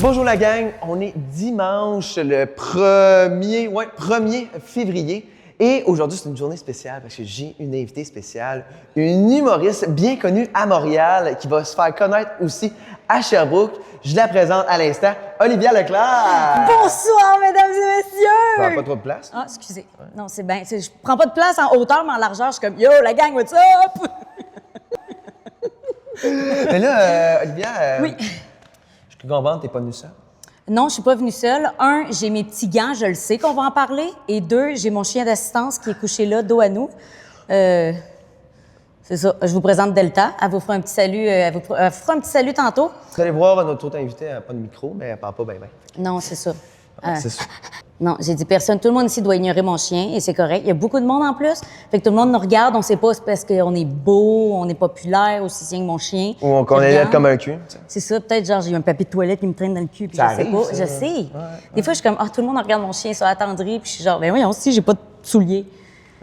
Bonjour la gang, on est dimanche le 1er février et aujourd'hui c'est une journée spéciale parce que j'ai une invitée spéciale, une humoriste bien connue à Montréal qui va se faire connaître aussi à Sherbrooke. Je la présente à l'instant, Olivia Leclerc! Bonsoir, mesdames et messieurs! Ça n'a pas trop de place? Ah, excusez. Ouais. Non, c'est bien. Je prends pas de place en hauteur, mais en largeur, je suis comme « Yo, la gang, what's up? » Mais là, Olivia, Oui. je comprends, t'es pas venue seule. Non, je suis pas venue seule. Un, j'ai mes petits gants, je le sais qu'on va en parler. Et deux, j'ai mon chien d'assistance qui est couché là, dos à nous. C'est ça. Je vous présente Delta. Elle vous fera un petit salut. Elle vous fera un petit salut tantôt. Vous allez voir notre autre invitée, elle n'a pas de micro, mais elle parle pas bien. Non, c'est ça. C'est ça. Non, j'ai dit personne. Tout le monde ici doit ignorer mon chien et c'est correct. Il y a beaucoup de monde en plus. Fait que tout le monde nous regarde. On sait pas, c'est parce qu'on est beau, on est populaire, aussi bien que mon chien. Ou qu'on est laid comme un cul. T'sais. C'est ça, peut-être genre j'ai un papier de toilette qui me traîne dans le cul puis Ça je sais arrive, pas. ça. Je sais. Ouais. Des fois, je suis comme, tout le monde regarde mon chien, ça attendri, puis je suis genre, ben oui, aussi, j'ai pas de souliers.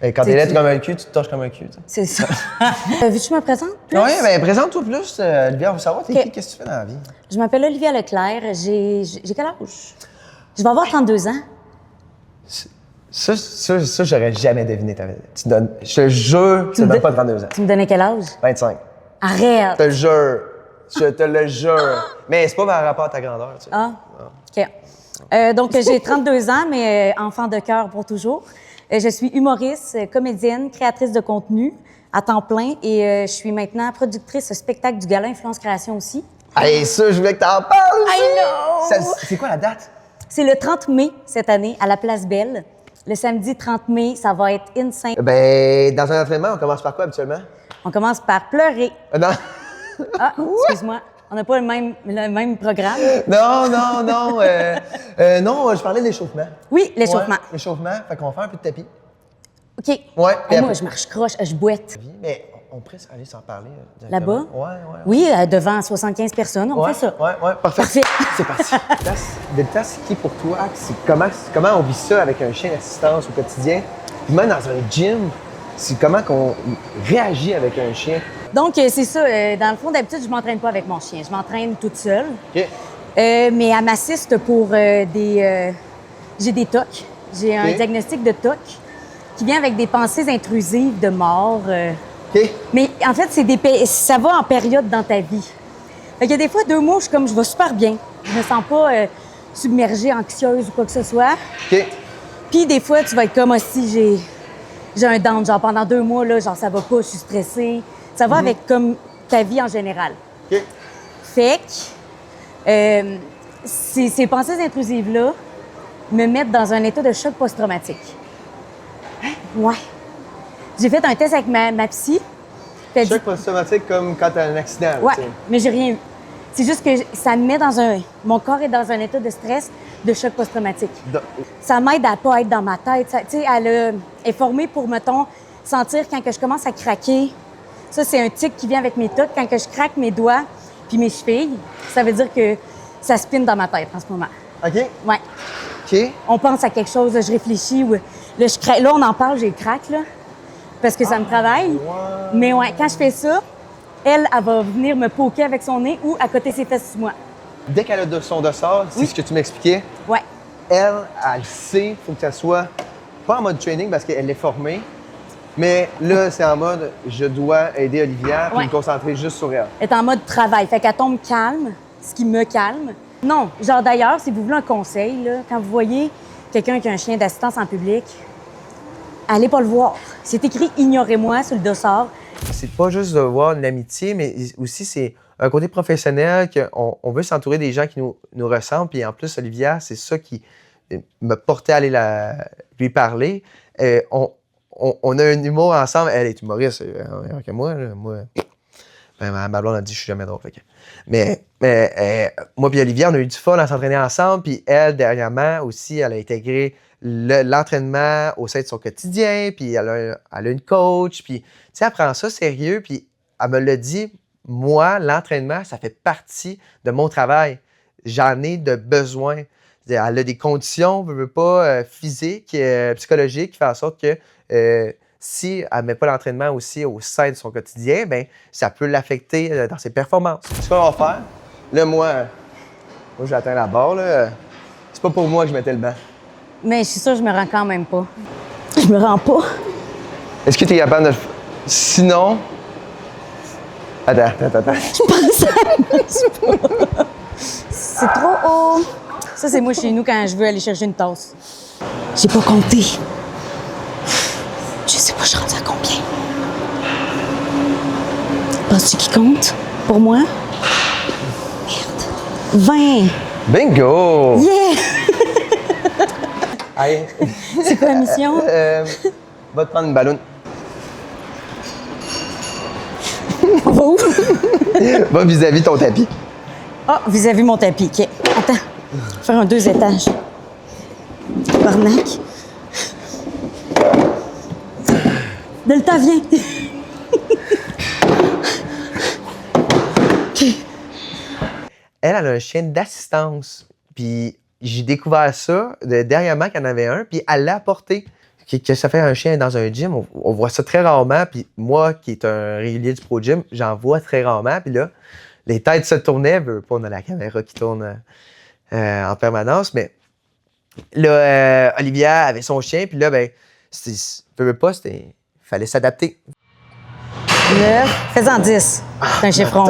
Et quand t'es laid comme un cul, tu te torches comme un cul. C'est ça. Veux-tu que je me présente plus? Oui, bien, présente-toi plus, Olivia. On veut savoir, t'es qui, qu'est-ce que tu fais dans la vie? Je m'appelle Olivia Leclerc. J'ai quel âge? Je vais avoir 32 ans. Ça, j'aurais jamais deviné. Tu donnes, je te jure, tu ne donnes pas 32 ans. Tu me donnais quel âge? 25. Arrête! Je te le jure. Je te le jure. Mais c'est pas par rapport à ta grandeur, tu sais. Ah, OK. Donc, j'ai 32 ans, mais enfant de cœur pour toujours. Je suis humoriste, comédienne, créatrice de contenu à temps plein et je suis maintenant productrice spectacle du Gala Influence Création aussi. Hey, ça, je voulais que t'en parles aussi. I know! C'est quoi la date? C'est le 30 mai cette année à la Place Belle. Le samedi 30 mai, ça va être insane. Ben, dans un entraînement, on commence par quoi habituellement? On commence par pleurer. Non. Ah, excuse-moi. On n'a pas le même programme. Non. Non, je parlais de l'échauffement. Oui, l'échauffement. Ouais, l'échauffement, fait qu'on va faire un peu de tapis. OK. Ouais. Moi, après- je marche croche, je boite. Mais on pourrait aller s'en parler directement. Là-bas? Ouais. Oui, devant 75 personnes, on fait ça. Ouais, parfait. Parfait. C'est parti. Delta, c'est qui pour toi? Comment on vit ça avec un chien d'assistance au quotidien? Puis même dans un gym, c'est comment qu'on réagit avec un chien? Donc, c'est ça. Dans le fond, d'habitude, je m'entraîne pas avec mon chien. Je m'entraîne toute seule. OK. Mais elle m'assiste pour j'ai des TOC. J'ai un OK. diagnostic de TOC qui vient avec des pensées intrusives de mort. OK. Mais en fait, ça va en période dans ta vie. Fait qu'il y a des fois, 2 mois, je vais super bien. Je me sens pas submergée, anxieuse ou quoi que ce soit. OK. Puis des fois, tu vas être comme si j'ai un down, genre pendant 2 mois, là, genre ça va pas, je suis stressée. Ça va avec comme ta vie en général. OK. Fait que ces pensées intrusives-là me mettent dans un état de choc post-traumatique. Ouais. J'ai fait un test avec ma psy. Puis elle dit- Choc post-traumatique comme quand t'as un accident. Ouais, tu sais. mais j'ai rien eu. C'est juste que ça me met mon corps est dans un état de stress, de choc post-traumatique. Ça m'aide à pas être dans ma tête. Tu sais, elle est formée pour, mettons, sentir quand que je commence à craquer. Ça, c'est un tic qui vient avec mes tocs. Quand que je craque mes doigts puis mes chevilles, ça veut dire que ça spinne dans ma tête en ce moment. OK. Ouais. OK. On pense à quelque chose, je réfléchis. Ou, là, je craque. Là, on en parle, j'ai le craque, là, parce que ça me travaille. Ouais. Mais ouais, quand je fais ça, elle va venir me poker avec son nez ou à côté ses fesses sur moi. Dès qu'elle a son dossard, c'est Oui. ce que tu m'expliquais, Ouais. elle sait, il faut que ça soit pas en mode training parce qu'elle est formée, mais là, c'est en mode je dois aider Olivia puis Ouais. me concentrer juste sur elle. Elle est en mode travail. Fait qu'elle tombe calme, ce qui me calme. Non, genre d'ailleurs, si vous voulez un conseil, là, quand vous voyez quelqu'un qui a un chien d'assistance en public, allez pas le voir. C'est écrit « Ignorez-moi » sur le dossard. C'est pas juste de voir une amitié, mais aussi c'est un côté professionnel qu'on veut s'entourer des gens qui nous ressemblent. Puis en plus, Olivia, c'est ça qui me portait à aller lui parler. On a un humour ensemble. Elle est humoriste, que moi. Là. Moi, ma blonde a dit que je suis jamais drôle. Fait que... Mais moi et Olivia, on a eu du fun à s'entraîner ensemble. Puis elle, dernièrement aussi, elle a intégré l'entraînement au sein de son quotidien. Puis elle a une coach. Puis, tu sais, elle prend ça sérieux. Puis elle me l'a dit, moi, l'entraînement, ça fait partie de mon travail. J'en ai de besoin. Elle a des conditions, veut pas, physiques, psychologiques, qui font en sorte que si elle ne met pas l'entraînement aussi au sein de son quotidien, bien, ça peut l'affecter dans ses performances. Ce qu'on va faire, là, moi, Moi, j'ai atteint la barre, là. C'est pas pour moi que je mettais le banc. Mais je suis sûre que je me rends quand même pas. Je me rends pas. Est-ce que tu es capable de le faire? Sinon... Attends. C'est trop haut. Ça, c'est moi chez nous quand je veux aller chercher une tasse. J'ai pas compté. Je sais pas, je suis rendue à combien. Penses-tu qu'il compte pour moi? Merde. 20. Bingo! Yeah! Allez. C'est quoi la mission? Va te prendre une ballonne. On va où? Va vis-à-vis ton tapis. Ah, vis-à-vis mon tapis. OK. Attends. Faire un 2 étages. Barnac. Delta, viens. OK. Elle a un chien d'assistance. Puis j'ai découvert ça dernièrement qu'il y en avait un, puis elle l'a apporté. Que ça fait un chien dans un gym, on voit ça très rarement. Puis moi, qui est un régulier du Pro Gym, j'en vois très rarement. Puis là, les têtes se tournaient. Pas, on a la caméra qui tourne en permanence. Mais là, Olivia avait son chien. Puis là, ben, il fallait s'adapter. 9. Fais-en 10. C'est un chiffron.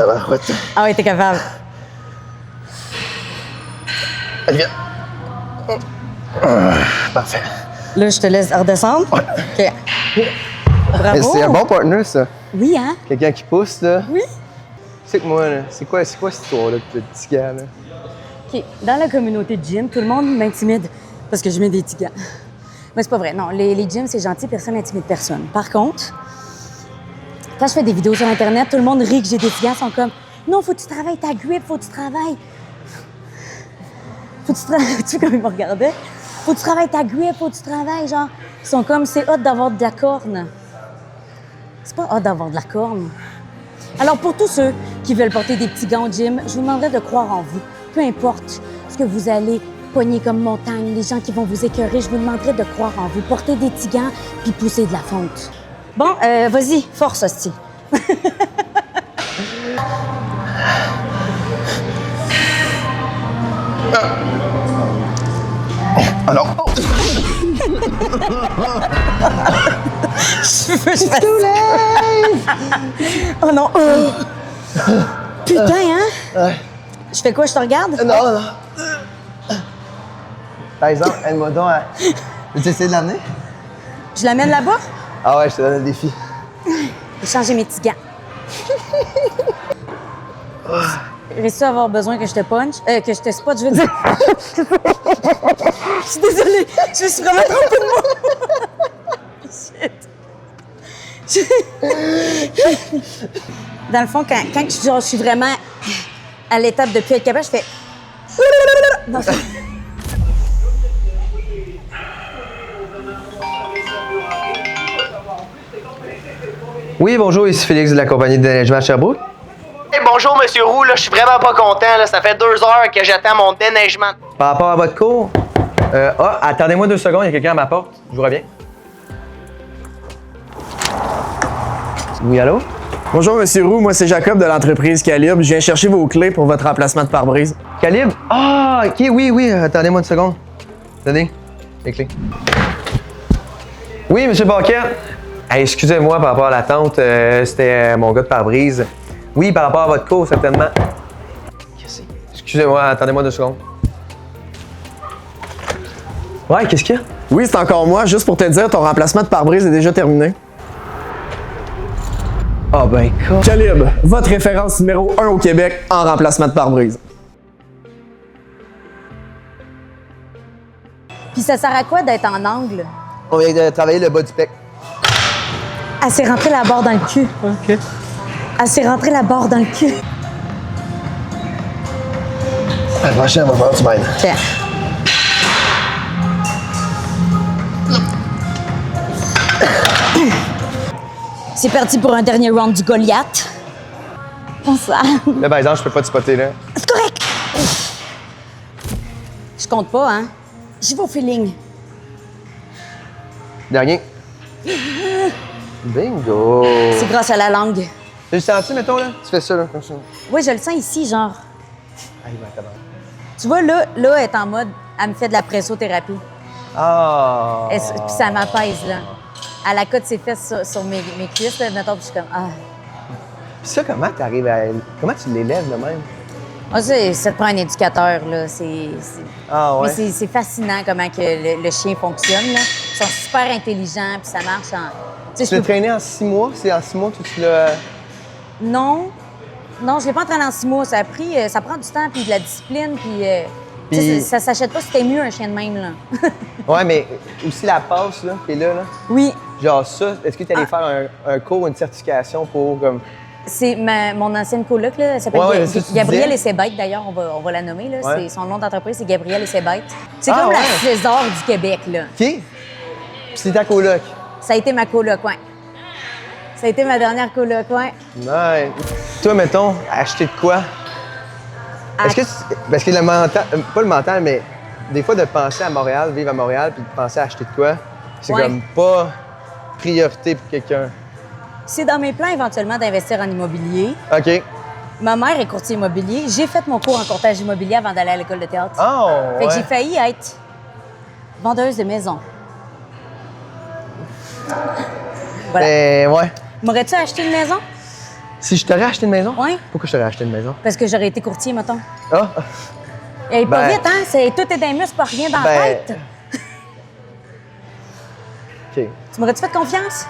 Ah oui, t'es capable. Olivia. Parfait. Là, je te laisse redescendre. Ouais. OK. Bravo. C'est un bon partner, ça. Oui, hein? Quelqu'un qui pousse, là. Oui. Tu sais que moi, là, c'est quoi cette histoire-là, de petit gars, là? OK. Dans la communauté de gym, tout le monde m'intimide parce que je mets des petits gants. Mais c'est pas vrai. Non, les gyms, c'est gentil, personne n'intimide personne. Par contre, quand je fais des vidéos sur Internet, tout le monde rit que j'ai des petits gants. Ils sont comme, non, faut que tu travailles ta grip, faut que tu travailles. Faut que tu travailles. Tu sais comme ils me regardaient? Faut que tu travailles ta grip, faut que tu travailles. Genre, ils sont comme, c'est hot d'avoir de la corne. C'est pas hot d'avoir de la corne. Alors, pour tous ceux qui veulent porter des petits gants au gym, je vous demanderais de croire en vous. Peu importe ce que vous allez pogner comme montagne, les gens qui vont vous écœurer, je vous demanderais de croire en vous. Porter des petits gants puis pousser de la fonte. Bon, vas-y, force, hostie. Alors. Je fasse oh non. Putain, hein? Ouais. Je fais quoi? Je te regarde? Non. Par exemple, aide-moi donc à... Veux-tu essayer de l'amener? Je l'amène là-bas? Ah ouais, je te donne le défi. J'ai changé mes petits gants. Réussis-tu à avoir besoin que je te punch? Que je te spot, je veux dire. Je suis désolée. Je me suis vraiment trompée de moi. Shit. Dans le fond, quand je suis vraiment à l'étape de plus être capable, je fais... Non, Oui, bonjour, ici Félix de la compagnie de déneigement à Sherbrooke. Hey, bonjour, Monsieur Roux, là, je suis vraiment pas content. Là. Ça fait 2 heures que j'attends mon déneigement. Par rapport à votre cours... attendez-moi 2 secondes, il y a quelqu'un à ma porte. Je vous reviens. Oui, allô? Bonjour, Monsieur Roux. Moi, c'est Jacob de l'entreprise Calibre. Je viens chercher vos clés pour votre remplacement de pare-brise. Calibre? Ah, OK, oui, attendez-moi une seconde. Donnez les clés. Oui, Monsieur Paquet. Hey, excusez-moi par rapport à l'attente, c'était mon gars de pare-brise. Oui, par rapport à votre cours, certainement. Excusez-moi, attendez-moi 2 secondes. Ouais, qu'est-ce qu'il y a? Oui, c'est encore moi. Juste pour te dire, ton remplacement de pare-brise est déjà terminé. Ah ben, quoi? Calibre, votre référence numéro 1 au Québec en remplacement de pare-brise. Puis ça sert à quoi d'être en angle? On vient de travailler le bas du pec. Elle s'est rentrée la barre dans le cul. OK. Elle s'est rentrée la barre dans le cul. La prochaine, on va voir, tu m'aides. Tiens. C'est parti pour un dernier round du Goliath. Bonsoir. Là, par exemple, je peux pas te spotter, là. C'est correct. Je compte pas, hein? J'y vais au feeling. Dernier. Bingo! C'est grâce à la langue. Tu le sens-tu, mettons, là? Tu fais ça, là, comme ça. Oui, je le sens ici, genre. Allez, va, t'as Tu vois, là, elle est en mode, elle me fait de la pressothérapie. Ah! Puis ça m'apaise, là. Elle accote ses fesses sur mes cuisses, là, mettons, puis je suis comme, ah. Puis ça, comment t'arrives à... Comment tu l'élèves de même? Ah, ça te prend un éducateur, là. Ah ouais? Mais c'est fascinant comment que le chien fonctionne, là. Ils sont super intelligents, puis ça marche en... Tu l'as traîné en 6 mois? C'est en 6 mois que tu l'as... Non. Non, je l'ai pas entraîné en 6 mois. Ça prend du temps, puis de la discipline, puis... tu sais, ça s'achète pas si t'es mieux un chien de même, là. Ouais, mais aussi la passe, là, qui est là, là. Oui. Genre ça, est-ce que tu allais faire un cours, une certification pour, comme... C'est mon ancienne coloc, là. Elle s'appelle Gabrielle et ses bêtes, d'ailleurs. On va la nommer, là. Ouais. Son nom d'entreprise, c'est Gabrielle et ses bêtes. C'est Ah, comme la ouais. César du Québec, là. OK. Puis c'est ta coloc. Ça a été ma coloc, ouais. Ça a été ma dernière coloc, ouais. Ouais. Toi, mettons, acheter de quoi? Est-ce que parce que le mental, pas le mental, mais des fois de penser à Montréal, vivre à Montréal, puis de penser à acheter de quoi, c'est Ouais. comme pas priorité pour quelqu'un. C'est dans mes plans éventuellement d'investir en immobilier. OK. Ma mère est courtier immobilier. J'ai fait mon cours en courtage immobilier avant d'aller à l'école de théâtre. Oh, Fait que ouais. j'ai failli être vendeuse de maison. Voilà. Ben, ouais. M'aurais-tu acheté une maison? Si je t'aurais acheté une maison? Ouais. Pourquoi je t'aurais acheté une maison? Parce que j'aurais été courtier, mettons. Ah! Et pas Ben- vite, hein? Tout est dans les muscles, pas rien dans la Ben- tête. OK. Tu m'aurais-tu fait confiance?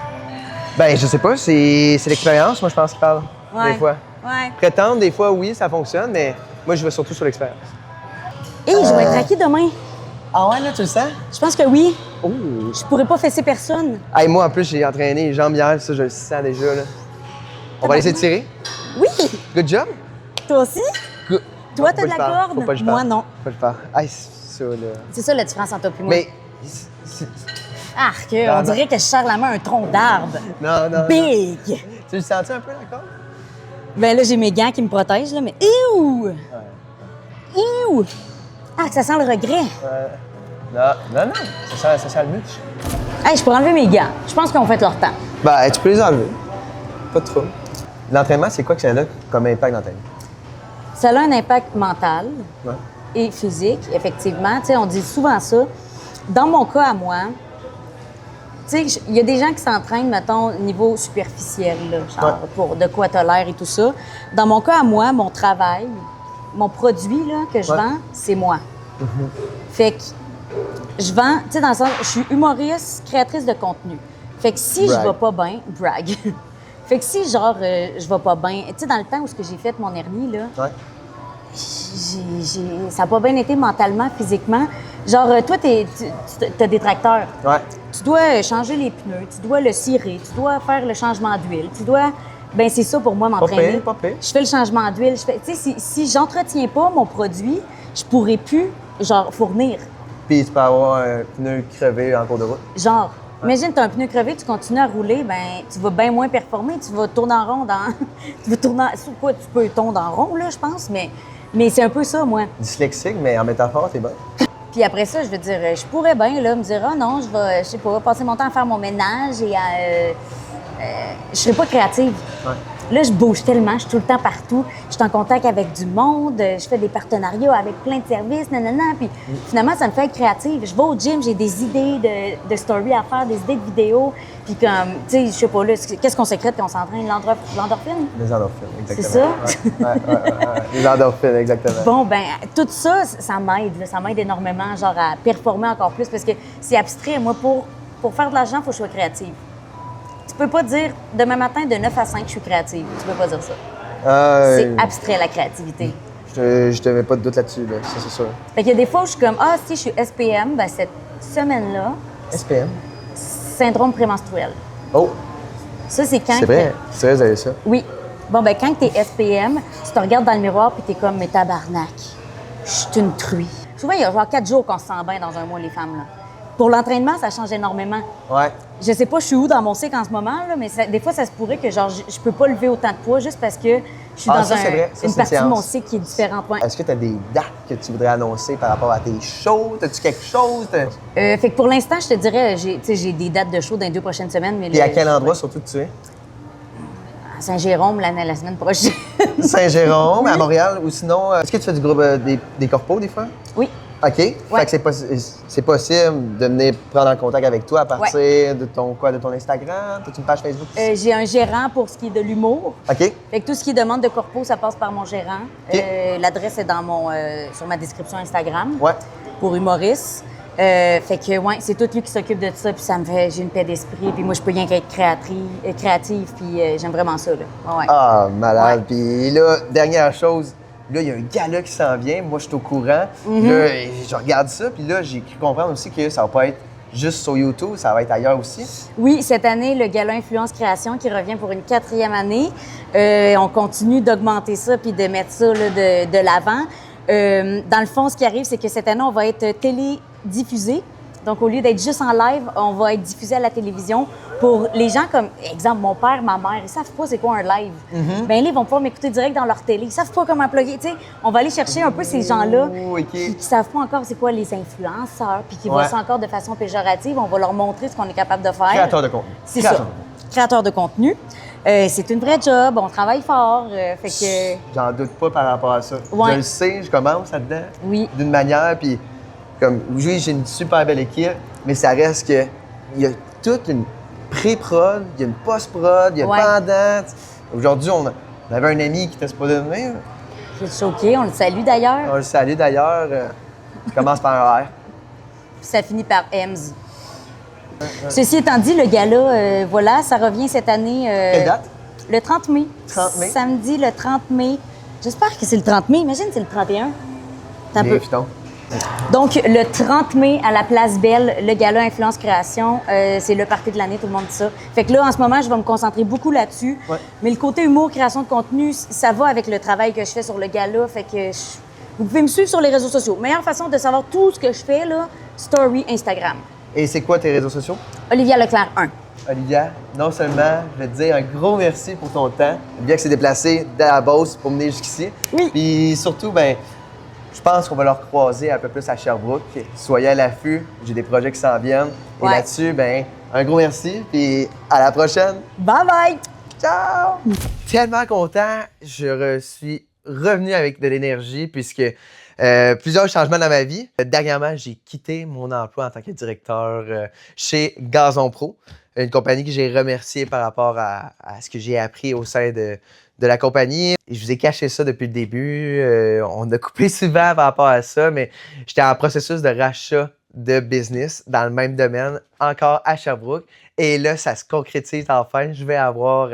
Ben, je sais pas, c'est l'expérience, moi, je pense, qui parle. Ouais. Des fois. Ouais. Prétendre, des fois, oui, ça fonctionne, mais moi, je vais surtout sur l'expérience. Hé, je vais être acquis demain. Ah ouais, là, tu le sens? Je pense que oui. Oh! Je pourrais pas fesser personne. Hey, moi, en plus, j'ai entraîné les jambes hier, ça, je le sens déjà, là. On va laisser tirer. Oui! Good job. Toi aussi? Good. Toi, Faut t'as pas de la le faire. corde? Faut pas que je Moi, fasse. non. Faut pas le faire. Hey, c'est ça, là. C'est ça la différence entre toi et moi. Mais... Arc, Non, on non. dirait que je serre la main à un tronc d'arbre. Non, non, non. Big! Tu le sens un peu, la corde? Ben là, j'ai mes gants qui me protègent, là, mais... Iouh! Iouh! Ah, que ça sent le regret. Non, non. Ça sent le muscle. Hey, je pourrais enlever mes gants. Je pense qu'ils ont fait leur temps. Ben, tu peux les enlever. Pas de trouble. L'entraînement, c'est quoi que ça a comme impact dans ta vie? Ça a un impact mental Ouais. et physique, effectivement. Tu sais, on dit souvent ça. Dans mon cas à moi, tu sais, il y a des gens qui s'entraînent, mettons, au niveau superficiel, là, genre pour de quoi t'as l'air et tout ça. Dans mon cas à moi, mon travail, mon produit là, que je vends, c'est moi. Fait que je vends, tu sais, dans le sens, je suis humoriste, créatrice de contenu. Fait que si je Brag. vais pas bien, brag. Fait que si, genre, je vais pas bien, tu sais, dans le temps où ce que j'ai fait mon hernie, là, Ouais. ça n'a pas bien été mentalement, physiquement. Genre, toi, t'as des tracteurs. Ouais. Tu dois changer les pneus, tu dois le cirer, tu dois faire le changement d'huile, tu dois... Ben c'est ça pour moi, m'entraîner. Pas pire. Je fais le changement d'huile. Tu sais, si j'entretiens pas mon produit, je pourrais plus, genre, fournir. Puis tu peux avoir un pneu crevé en cours de route. Genre, imagine, tu as un pneu crevé, tu continues à rouler, ben tu vas bien moins performer, tu vas tourner en rond dans... tu vas tourner sur quoi? Tu peux tourner en rond, là, je pense, mais c'est un peu ça, moi. Dyslexique, mais en métaphore, t'es bon. Puis après ça, je veux dire, je pourrais bien, là, me dire, ah non, je vais, je sais pas, passer mon temps à faire mon ménage et à... je serais pas créative. Ouais. Là, je bouge tellement, je suis tout le temps partout. Je suis en contact avec du monde, je fais des partenariats avec plein de services, nanana. Puis finalement, ça me fait être créative. Je vais au gym, j'ai des idées de story à faire, des idées de vidéos. Puis comme, tu sais, je sais pas, là, qu'est-ce qu'on sécrète quand on s'entraîne? L'endorphine? Les endorphines, exactement. C'est ça? Ouais. Les endorphines, exactement. Bon, ben tout ça, ça m'aide. Là. Ça m'aide énormément, genre, à performer encore plus. Parce que c'est abstrait. Moi, pour faire de l'argent, il faut que je sois créative. Tu peux pas dire demain matin de 9 à 5 je suis créative. Tu peux pas dire ça. C'est abstrait la créativité. Je te mets pas de doute là-dessus, là. Ça, c'est sûr. Fait qu'il y a des fois où je suis comme ah si je suis SPM, ben cette semaine-là, SPM. syndrome prémenstruel. Oh, Ça c'est quand c'est vrai. C'est vrai, vous avez ça. Oui. Bon ben quand t'es SPM, tu te regardes dans le miroir puis t'es comme mais tabarnak. Je suis une truie. Souvent il y a genre 4 jours qu'on se sent bien dans un mois les femmes là. Pour l'entraînement, ça change énormément. Ouais. Je sais pas, je suis où dans mon cycle en ce moment, là, mais des fois, ça se pourrait que genre, je peux pas lever autant de poids juste parce que je suis dans ça, c'est vrai. Ça, une c'est partie une de mon séance. cycle qui est différente. Ouais. Est-ce que tu as des dates que tu voudrais annoncer par rapport à tes shows? As-tu quelque chose? Fait que pour l'instant, je te dirais, j'ai des dates de show dans les 2 prochaines semaines. Mais Et à quel endroit surtout que tu es? Saint-Jérôme la semaine prochaine. Saint-Jérôme, à Montréal, ou sinon, est-ce que tu fais du groupe des corpos des fois? Oui. OK. Fait que c'est possible de venir prendre en contact avec toi à partir de ton Instagram? T'as une page Facebook? J'ai un gérant pour ce qui est de l'humour. OK. Fait que tout ce qui est demande de corpo, ça passe par mon gérant. OK. L'adresse est sur ma description Instagram. Ouais. Pour humoriste. Fait que, c'est tout lui qui s'occupe de ça, puis j'ai une paix d'esprit, puis moi, je peux rien qu'être créative, puis j'aime vraiment ça, là. Ouais. Ah, malade. Ouais. Puis là, dernière chose, là, il y a un gala qui s'en vient. Moi, je suis au courant. Là, je regarde ça, puis là, j'ai cru comprendre aussi que ça va pas être juste sur YouTube, ça va être ailleurs aussi. Oui, cette année, le gala Influence Création qui revient pour une 4e année. On continue d'augmenter ça, puis de mettre ça là, de l'avant. Dans le fond, ce qui arrive, c'est que cette année, on va être télédiffusé. Donc, au lieu d'être juste en live, on va être diffusé à la télévision pour les gens comme, exemple, mon père, ma mère, ils savent pas c'est quoi un live. Bien, là, ils vont pouvoir m'écouter direct dans leur télé. Ils savent pas comment plugger. Tu sais, on va aller chercher un peu ces gens-là qui savent pas encore c'est quoi les influenceurs puis qui voient ça encore de façon péjorative. On va leur montrer ce qu'on est capable de faire. Créateur de contenu. C'est ça. Créateur de contenu. C'est une vraie job, on travaille fort. Fait que... J'en doute pas par rapport à ça. Ouais. Je le sais, je commence là-dedans. Oui. D'une manière, puis comme, oui, j'ai une super belle équipe, mais ça reste que il y a toute une pré-prod, il y a une post-prod, il y a pendant. Aujourd'hui, on avait un ami qui était supposé venir. Je suis choquée, on le salue d'ailleurs. On le salue d'ailleurs. Il commence par un R. Puis ça finit par EMS. Ceci étant dit, le gala, voilà, ça revient cette année. Quelle date? Le 30 mai. 30 mai. Samedi, le 30 mai. J'espère que c'est le 30 mai. Imagine, c'est le 31. T'as Bien, peu. putain. Donc, le 30 mai, à la Place Belle, le gala Influence Création, c'est le party de l'année, tout le monde dit ça. Fait que là, en ce moment, je vais me concentrer beaucoup là-dessus. Ouais. Mais le côté humour, création de contenu, ça va avec le travail que je fais sur le gala. Fait que vous pouvez me suivre sur les réseaux sociaux. Meilleure façon de savoir tout ce que je fais, là, story Instagram. Et c'est quoi tes réseaux sociaux? Olivia Leclerc 1. Olivia, non seulement, je vais te dire un gros merci pour ton temps. Olivia qui s'est déplacée de la Beauce pour venir jusqu'ici. Oui. Puis surtout, ben, je pense qu'on va leur croiser un peu plus à Sherbrooke. Soyez à l'affût, j'ai des projets qui s'en viennent. Et Ouais. là-dessus, ben, un gros merci, puis à la prochaine. Bye bye! Ciao! Tellement content, je suis revenu avec de l'énergie puisque plusieurs changements dans ma vie. Dernièrement, j'ai quitté mon emploi en tant que directeur chez Gazon Pro, une compagnie que j'ai remerciée par rapport à ce que j'ai appris au sein de la compagnie. Et je vous ai caché ça depuis le début. On a coupé souvent par rapport à ça, mais j'étais en processus de rachat de business dans le même domaine, encore à Sherbrooke. Et là, ça se concrétise enfin. Je vais avoir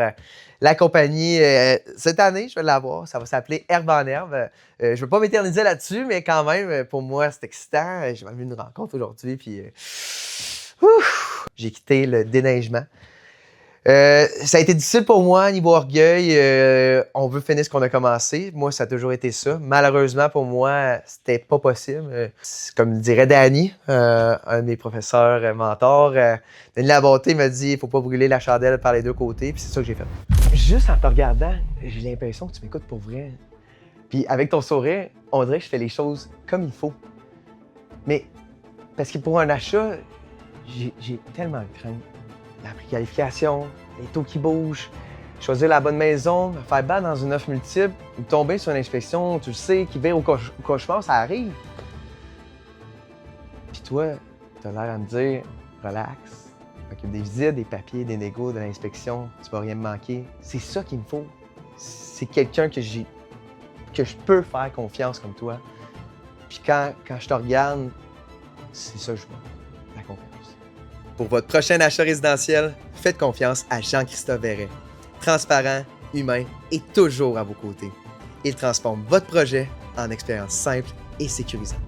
la compagnie cette année, je vais l'avoir. Ça va s'appeler Herbe en Herbe. Je ne veux pas m'éterniser là-dessus, mais quand même, pour moi, c'est excitant. J'ai même eu une rencontre aujourd'hui, puis j'ai quitté le déneigement. Ça a été difficile pour moi, niveau orgueil. On veut finir ce qu'on a commencé. Moi, ça a toujours été ça. Malheureusement, pour moi, c'était pas possible. Comme dirait Danny, un de mes professeurs mentors, Denis Labonté m'a dit il faut pas brûler la chandelle par les deux côtés. Puis c'est ça que j'ai fait. Juste en te regardant, j'ai l'impression que tu m'écoutes pour vrai. Puis avec ton sourire, on dirait que je fais les choses comme il faut. Mais parce que pour un achat, j'ai tellement de crainte. La préqualification, les taux qui bougent, choisir la bonne maison, me faire battre dans une offre multiple ou tomber sur une inspection, tu le sais, qui vire au cauchemar, ça arrive. Puis toi, t'as l'air à me dire, relax, occupe des visites, des papiers, des négos, de l'inspection, tu vas rien me manquer. C'est ça qu'il me faut. C'est quelqu'un que je peux faire confiance comme toi. Puis quand je te regarde, c'est ça que je vois, la confiance. Pour votre prochain achat résidentiel, faites confiance à Jean-Christophe Verret. Transparent, humain et toujours à vos côtés. Il transforme votre projet en expérience simple et sécurisante.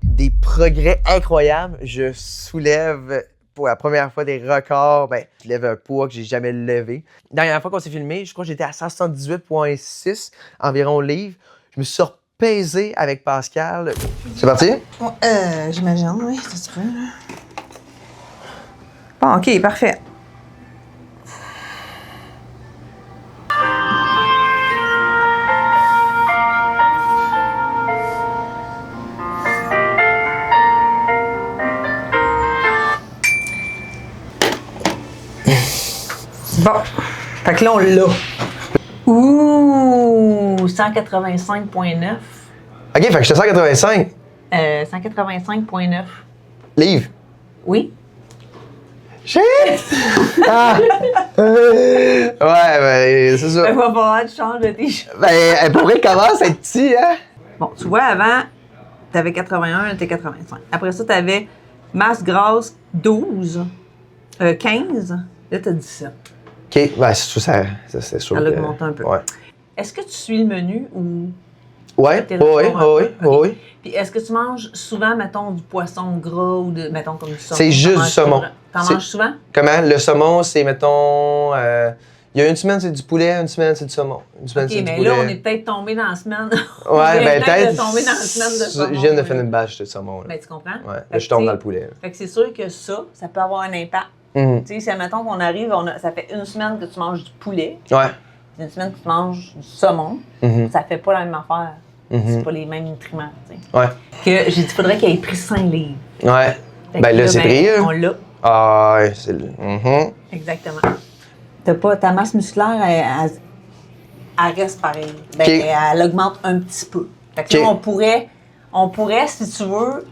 Des progrès incroyables. Je soulève pour la première fois des records. Je lève un poids que j'ai jamais levé. La dernière fois qu'on s'est filmé, je crois que j'étais à 178,6 environ livres. Je me suis repesé avec Pascal. C'est parti? J'imagine, oui, c'est sûr. Bon, OK, parfait. Bon. Fait que là, on l'a. Ouh, 185,9. OK, fait que j'étais 185 185,9. livres. Oui. Shit! Ah! Ouais, ben, c'est ça. Il va falloir que tu changes de t-shirt. Ben, pour vrai, comment c'est petit, hein? Bon, tu vois, avant, t'avais 81, là, t'es 85. Après ça, t'avais masse grasse 12, 15. Là, t'as 17. OK, ben, c'est sûr. Ça l'a que- augmenté un peu. Ouais. Est-ce que tu suis le menu ou. Ouais, T'es oui, là pour un oui, peu? OK. oui. Puis est-ce que tu manges souvent, mettons, du poisson gras ou de, mettons, comme du saumon? C'est juste du saumon. T'en C'est- manges souvent? Comment? Le saumon, c'est, mettons... il y a une semaine, c'est du poulet, une semaine, c'est du saumon. Une semaine, OK, c'est du mais poulet. là, on est peut-être tombé dans la semaine. Ouais, ben de peut-être... tomber dans la semaine de saumon. Je viens de faire une bâche de saumon, là. Ben, tu comprends? Ouais, Fait là, je que, tombe tu dans sais, le poulet. Fait que c'est sûr que ça peut avoir un impact. Mhm. Tu sais, si, admettons qu'on arrive, ça fait une semaine que tu manges du poulet, Ouais. une semaine que tu manges du saumon, Mhm. ça fait pas la même affaire. Mhm. C'est pas les mêmes nutriments, tu sais. Ouais. Que j'ai dit, faudrait qu'il ait pris 5 livres. Ouais. Fait Ben que là, c'est pris, On là. l'a. Ah, ouais, c'est... Mhm. Exactement. T'as pas, ta masse musculaire, elle reste pareille. Ben, OK. elle augmente un petit peu. Fait que là, OK. on pourrait, si tu veux,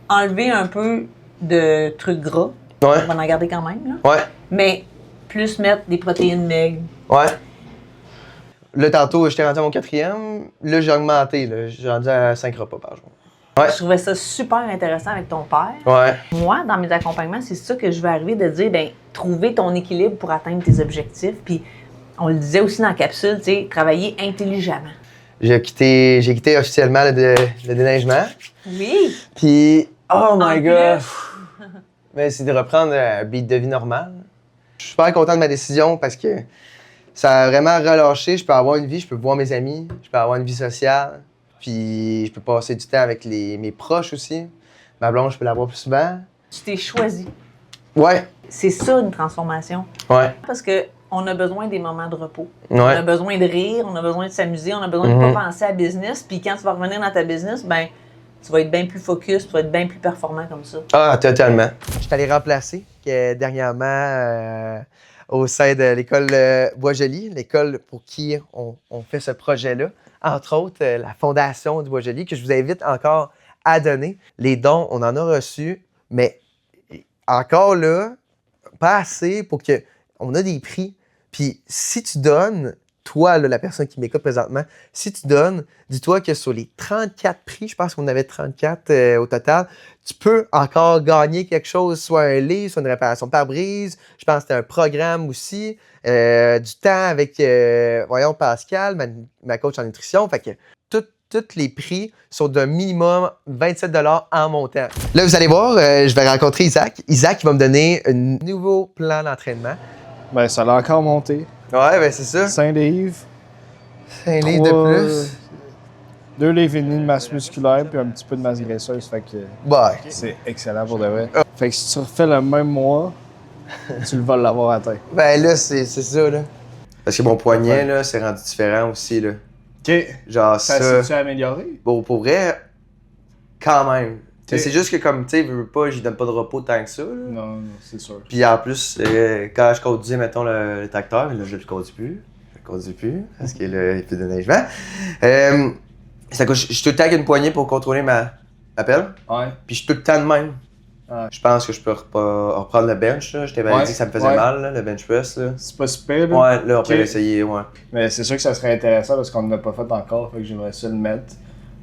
enlever un peu de trucs gras. Ouais. On va en garder quand même, là. Ouais. Mais plus mettre des protéines maigres. Ouais. Là, tantôt, j'étais rendu à mon 4e. Là, j'ai augmenté, là. J'ai rendu à 5 repas par jour. Ouais. Je trouvais ça super intéressant avec ton père. Ouais. Moi, dans mes accompagnements, c'est ça que je vais arriver de dire, ben trouver ton équilibre pour atteindre tes objectifs. Puis, on le disait aussi dans la capsule, tu sais, travailler intelligemment. J'ai quitté officiellement le déneigement. Oui! Puis, oh En my god! plus. Mais c'est de reprendre un beat de vie normal. Je suis super content de ma décision parce que ça a vraiment relâché. Je peux avoir une vie, je peux voir mes amis, je peux avoir une vie sociale. Puis je peux passer du temps avec mes proches aussi. Ma blonde, je peux la voir plus souvent. Tu t'es choisi. Ouais, C'est ça, une transformation. ouais, Parce que on a besoin des moments de repos. On a ouais. besoin de rire, on a besoin de s'amuser, on a besoin de Mhm. pas penser à business. Puis quand tu vas revenir dans ta business, ben tu vas être bien plus focus, tu vas être bien plus performant comme ça. Ah, totalement. Je suis allé remplacer dernièrement au sein de l'école Bois-Joli, l'école pour qui on fait ce projet-là. Entre autres, la fondation du Bois-Joli, que je vous invite encore à donner. Les dons, on en a reçu, mais encore là, pas assez pour que... On a des prix. Puis si tu donnes, toi, là, la personne qui m'écoute présentement, si tu donnes, dis-toi que sur les 34 prix, je pense qu'on avait 34 au total, tu peux encore gagner quelque chose, soit un livre, soit une réparation de pare-brise. Je pense que c'était un programme aussi, du temps avec, voyons, Pascal, ma coach en nutrition. Fait que tous les prix sont d'un minimum 27 $ en montant. Là, vous allez voir, je vais rencontrer Isaac. Isaac, il va me donner un nouveau plan d'entraînement. Ben, ça l'a encore monté. Ouais, ben c'est ça. 5 livres. 5 livres de plus. 2 livres et demi de masse musculaire puis un petit peu de masse graisseuse. Fait que Ouais. c'est excellent pour de vrai. Fait que si tu refais le même mois, tu vas l'avoir atteint. Ben là, c'est ça, là. Parce que mon poignet, là, c'est rendu différent aussi, là. OK. Genre Ça ça. s'est-tu amélioré? Bon, pour vrai, quand même. Ok. C'est juste que comme, tu sais, veux pas, j'y donne pas de repos tant que ça, là. Non, c'est sûr. Puis en plus, quand je conduisais, mettons, le tracteur, là, je le conduis plus. Je le conduis plus, parce qu'il y a plus de neigement. C'est à cause, je suis tout le temps avec une poignée pour contrôler ma pelle. Ouais. Puis je suis tout le temps de même. Ouais. Je pense que je peux reprendre le bench, là. Je t'avais Ouais, dit que ça me faisait ouais. mal, là, le bench press, là. C'est pas super, là. Ouais, là, on peut Ok. l'essayer, ouais. Mais c'est sûr que ça serait intéressant parce qu'on ne l'a pas fait encore. Fait que j'aimerais ça le mettre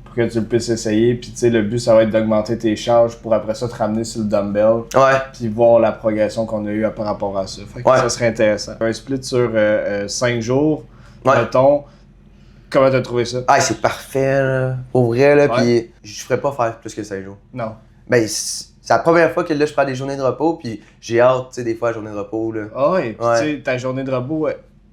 pour que tu le puisses essayer. Puis tu sais, le but, ça va être d'augmenter tes charges pour après ça te ramener sur le dumbbell. Ouais. Puis voir la progression qu'on a eue par rapport à ça. Fait que Ouais. ça serait intéressant. Un split sur 5 jours, Ouais. mettons. Comment t'as trouvé ça? Ah, c'est parfait, là. Pour vrai, là. Ouais. Puis je ferais pas faire plus que 5 jours. Non. Ben, c'est la première fois que là, je prends des journées de repos. Puis j'ai hâte, tu sais, des fois, la journée de repos, là. Ah ouais, puis Ouais. tu sais, ta journée de repos,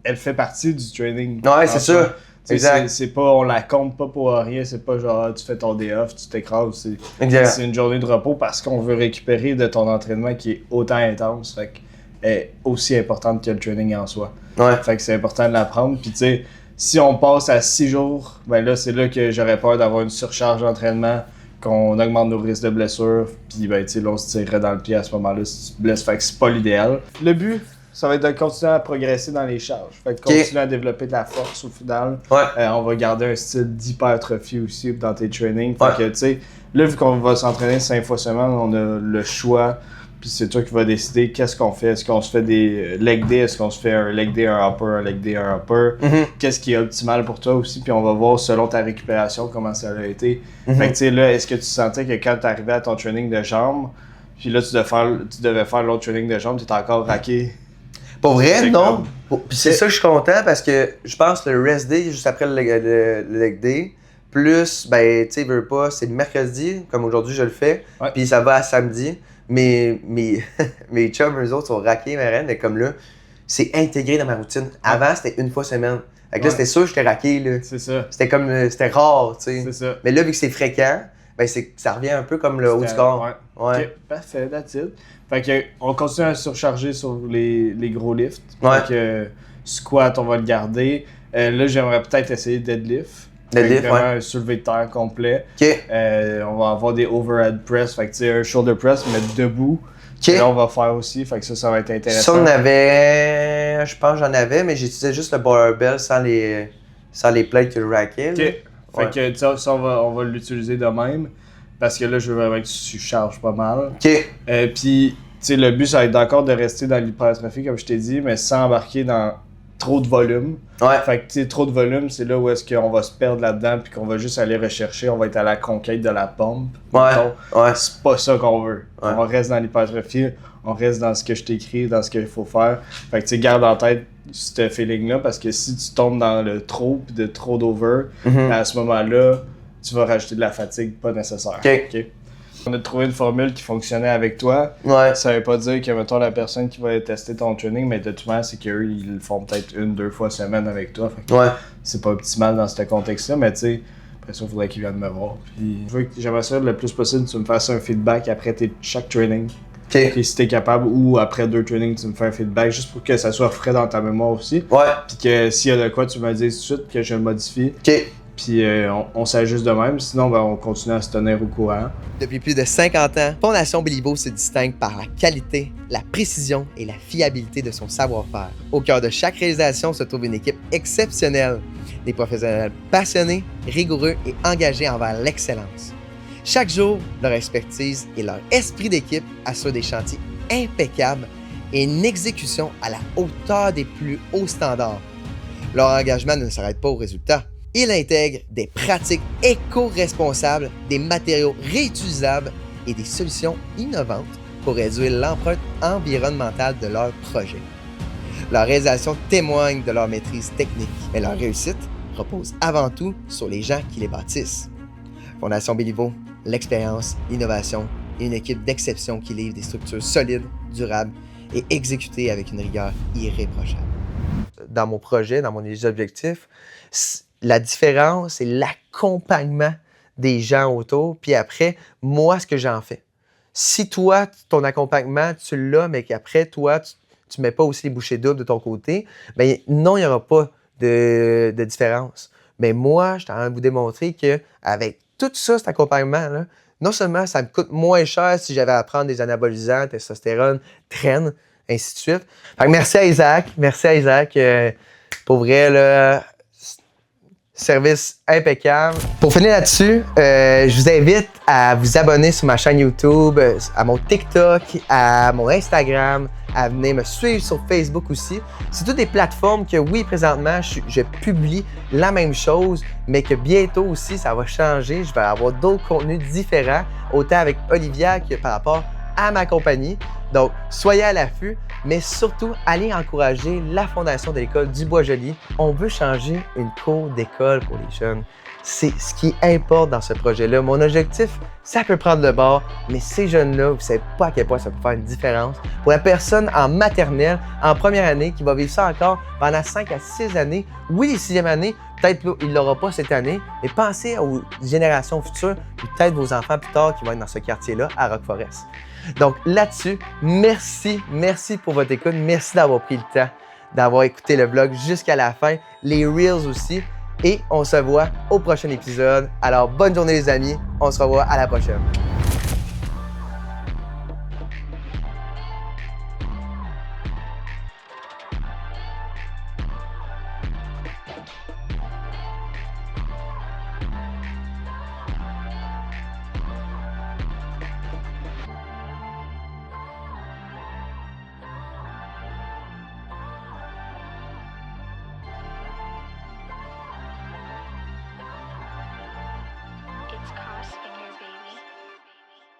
elle fait partie du training. Ouais, c'est En ça. soi. Tu sais, Exact. c'est pas, on la compte pas pour rien, c'est pas genre tu fais ton day off, tu t'écrases. Exact. C'est une journée de repos parce qu'on veut récupérer de ton entraînement qui est autant intense, fait qu'elle est aussi importante que le training en soi. Ouais. Fait que c'est important de la prendre. Puis tu sais, si on passe à 6 jours, ben là, c'est là que j'aurais peur d'avoir une surcharge d'entraînement, qu'on augmente nos risques de blessures. Puis ben tu sais, là, on se tirerait dans le pied à ce moment-là si tu te blesses. Fait que c'est pas l'idéal. Le but, Ça va être de continuer à progresser dans les charges. Fait que continuer à développer de la force au final. On va garder un style d'hypertrophie aussi dans tes trainings. Fait que, tu sais, là, vu qu'on va s'entraîner 5 fois semaine, on a le choix. Puis c'est toi qui vas décider qu'est-ce qu'on fait. Est-ce qu'on se fait des leg day? Est-ce qu'on se fait un leg day, un upper, un leg day, un upper? Qu'est-ce qui est optimal pour toi aussi? Puis on va voir selon ta récupération comment ça a été. Fait que tu sais, là, est-ce que tu sentais que quand tu arrivais à ton training de jambes, puis là, tu devais faire l'autre training de jambes, tu étais encore raqué? Pour vrai, non. Puis c'est ça que je suis content parce que je pense que le rest day, juste après le leg day, plus, ben, tu sais, veux pas, c'est le mercredi, comme aujourd'hui je le fais, puis ça va à samedi. Mais mes chums, eux autres, sont raqués, mais comme là, c'est intégré dans ma routine. Avant, c'était une fois semaine. Fait que là, c'était sûr que j'étais raqué, là. C'est ça. C'était rare, tu sais. C'est ça. Mais là, vu que c'est fréquent, ben ça revient un peu comme le haut du corps. Ok, parfait, that's it. Fait que on continue à surcharger sur les gros lifts. Fait que squat, on va le garder. Là, j'aimerais peut-être essayer deadlift. Vraiment un soulevé de terre complet. On va avoir des overhead press, fait que tu sais, un shoulder press, mais debout. Là, on va faire aussi, fait que ça va être intéressant. Ça, on avait, je pense que j'en avais, mais j'utilisais juste le barbell sans les plates que le racket. Fait que ça, on va l'utiliser de même, parce que là, je veux vraiment que tu charges pas mal. Puis, tu sais, le but, ça va être encore de rester dans l'hypertrophie, comme je t'ai dit, mais sans embarquer dans trop de volume. Fait que, tu sais, trop de volume, c'est là où est-ce qu'on va se perdre là-dedans puis qu'on va juste aller rechercher, on va être à la conquête de la pompe. C'est pas ça qu'on veut. On reste dans l'hypertrophie, on reste dans ce que je t'écris, dans ce qu'il faut faire. Fait que, tu sais, garde en tête ce feeling-là parce que si tu tombes dans le trop pis de trop d'over, à ce moment-là, tu vas rajouter de la fatigue pas nécessaire. On a trouvé une formule qui fonctionnait avec toi. Ça veut pas dire que, mettons, la personne qui va tester ton training, mais de toute manière, c'est qu'eux, ils le font peut-être 1-2 fois semaine avec toi. Fait que c'est pas optimal dans ce contexte-là, mais tu sais, après ça, il faudrait qu'ils viennent me voir. Puis j'aimerais ça le plus possible, tu me fasses un feedback après chaque training. Puis si t'es capable, ou après 2 trainings, tu me fais un feedback, juste pour que ça soit frais dans ta mémoire aussi. Puis que s'il y a de quoi, tu me dises tout de suite que je le modifie. Puis on s'ajuste de même, sinon on continue à se tenir au courant. Depuis plus de 50 ans, Fondation Béliveau se distingue par la qualité, la précision et la fiabilité de son savoir-faire. Au cœur de chaque réalisation se trouve une équipe exceptionnelle, des professionnels passionnés, rigoureux et engagés envers l'excellence. Chaque jour, leur expertise et leur esprit d'équipe assurent des chantiers impeccables et une exécution à la hauteur des plus hauts standards. Leur engagement ne s'arrête pas au résultat. Ils intègrent des pratiques éco-responsables, des matériaux réutilisables et des solutions innovantes pour réduire l'empreinte environnementale de leurs projets. Leur réalisation témoigne de leur maîtrise technique, mais leur réussite repose avant tout sur les gens qui les bâtissent. Fondation Béliveau, l'expérience, l'innovation et une équipe d'exception qui livre des structures solides, durables et exécutées avec une rigueur irréprochable. Dans mon projet, dans mon objectif, la différence, c'est l'accompagnement des gens autour, puis après, moi, ce que j'en fais. Si toi, ton accompagnement, tu l'as, mais qu'après, toi, tu ne mets pas aussi les bouchées doubles de ton côté, bien non, il n'y aura pas de différence. Mais moi, je suis en train de vous démontrer qu'avec tout ça, cet accompagnement-là, non seulement ça me coûte moins cher si j'avais à prendre des anabolisants, testostérone, traîne, ainsi de suite. Fait que merci à Isaac. Pour vrai, là, service impeccable. Pour finir là-dessus, je vous invite à vous abonner sur ma chaîne YouTube, à mon TikTok, à mon Instagram, à venir me suivre sur Facebook aussi. C'est toutes des plateformes que, oui, présentement, je publie la même chose, mais que bientôt aussi, ça va changer. Je vais avoir d'autres contenus différents, autant avec Olivia que par rapport à ma compagnie. Donc, soyez à l'affût, mais surtout, allez encourager la Fondation de l'École du Bois-Joli. On veut changer une cour d'école pour les jeunes. C'est ce qui importe dans ce projet-là. Mon objectif, ça peut prendre le bord, mais ces jeunes-là, vous ne savez pas à quel point ça peut faire une différence. Pour la personne en maternelle, en première année, qui va vivre ça encore pendant 5 à 6 années, oui, les 6e années, peut-être qu'il ne l'aura pas cette année, mais pensez aux générations futures, puis peut-être vos enfants plus tard qui vont être dans ce quartier-là, à Rock Forest. Donc là-dessus, merci pour votre écoute. Merci d'avoir pris le temps, d'avoir écouté le vlog jusqu'à la fin, les Reels aussi. Et on se voit au prochain épisode. Alors, bonne journée les amis. On se revoit à la prochaine.